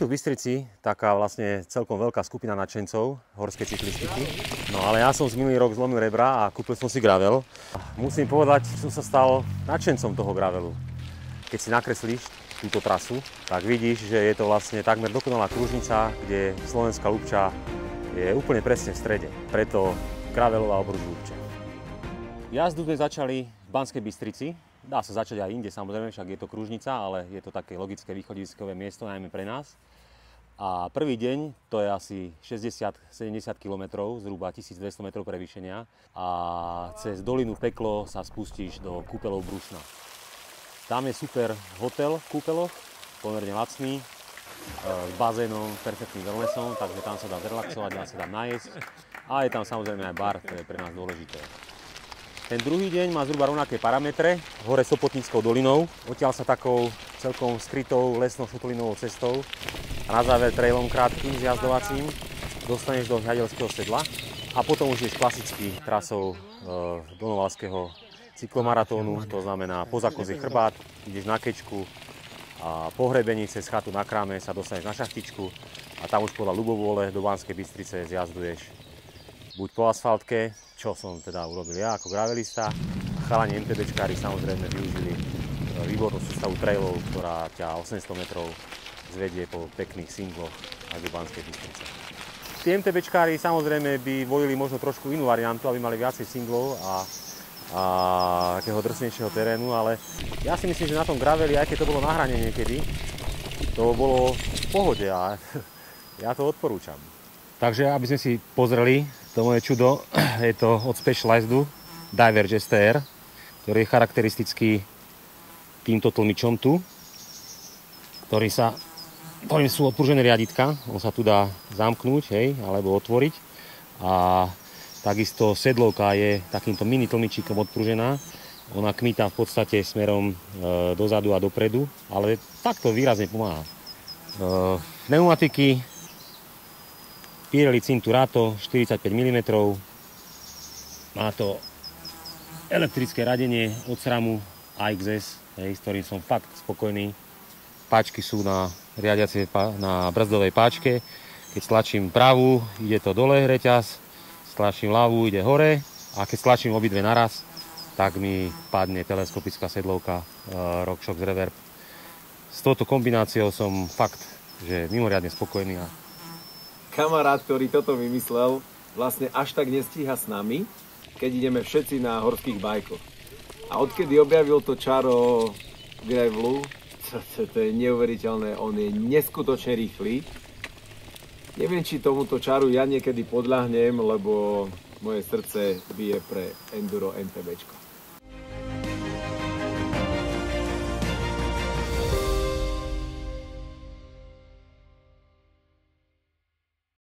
tu v Bystrici taká vlastne celkom veľká skupina nadšencov horskej cyklistiky. No ale ja som z minulý rok zlomil rebra a kúpil som si gravel. Musím povedať, že som sa stal nadšencom toho gravelu. Keď si nakreslíš túto trasu, tak vidíš, že je to vlastne takmer dokonalá kružnica, kde slovenská Ľupča je úplne presne v strede. Preto gravelová obruč Ľupče. Jazdu sme začali v Banskej Bystrici. Dá sa začať aj inde, samozrejme, však je to kružnica, ale je to také logické východiskové miesto, najmä pre nás. A prvý deň, to je asi 60-70 km, zhruba 1200 metrov prevýšenia. A cez dolinu Peklo sa spustíš do Kúpeľov Brusna. Tam je super hotel v Kúpeľoch, pomerne lacný, s bazénom, perfektným wellnessom, takže tam sa dá zrelaxovať, dá sa tam najesť. A je tam samozrejme aj bar, to je pre nás dôležité. Ten druhý deň má zhruba rovnaké parametre, hore Sopotníckou dolinou, odtiaľ sa takou celkom skrytou lesnou šotolinovou cestou a na záver trailom krátkym zjazdovacím dostaneš do Hľadielského sedla a potom už ideš klasicky trasou Donovalského cyklomaratónu, to znamená poza Kozí chrbát, ideš na Kečku a po hrebení cez chatu na Kráme sa dostaneš na Šachtičku a tam už podľa ľubovôle do Banskej Bystrice zjazduješ buď po asfaltke, čo som teda urobil ja ako gravelista. Chalani MTBčkári samozrejme využili výbornú sústavu trailov, ktorá ťa 800 metrov zvedie po pekných singloch až do Banskej Bystrice. Tí MTBčkári samozrejme by volili možno trošku inú variantu, aby mali viacej singlov a takého drsnejšieho terénu, ale ja si myslím, že na tom graveli, aj keď to bolo na hrane niekedy, to bolo v pohode a ja to odporúčam. Takže aby sme si pozreli to moje čudo, je to od Specializedu Diverge STR, ktorý je charakteristický týmto tlmičom tu, ktorým sú odpružené riaditka. On sa tu dá zamknúť, hej, alebo otvoriť. A takisto sedlovka je takýmto mini tlmičíkom odpružená. Ona kmita v podstate smerom dozadu a dopredu, ale takto výrazne pomáha. Pneumatiky Pirelli Cinturato 45 mm. Má to elektrické radenie od SRAMu AXS, s ktorým som fakt spokojný. Páčky sú na brzdovej páčke. Keď stlačím pravú, ide to dole reťaz, stlačím ľavú, ide hore a keď stlačím obidve naraz, tak mi padne teleskopická sedlovka RockShox Reverb. S touto kombináciou som fakt, že mimoriadne spokojný. Kamarát, ktorý toto vymyslel, vlastne až tak nestíha s nami, keď ideme všetci na horských bajkoch. A odkedy objavil to čaro gravelu, to je neuveriteľné, on je neskutočne rýchly. Neviem, či tomuto čaru ja niekedy podľahnem, lebo moje srdce bije pre Enduro MTBčko.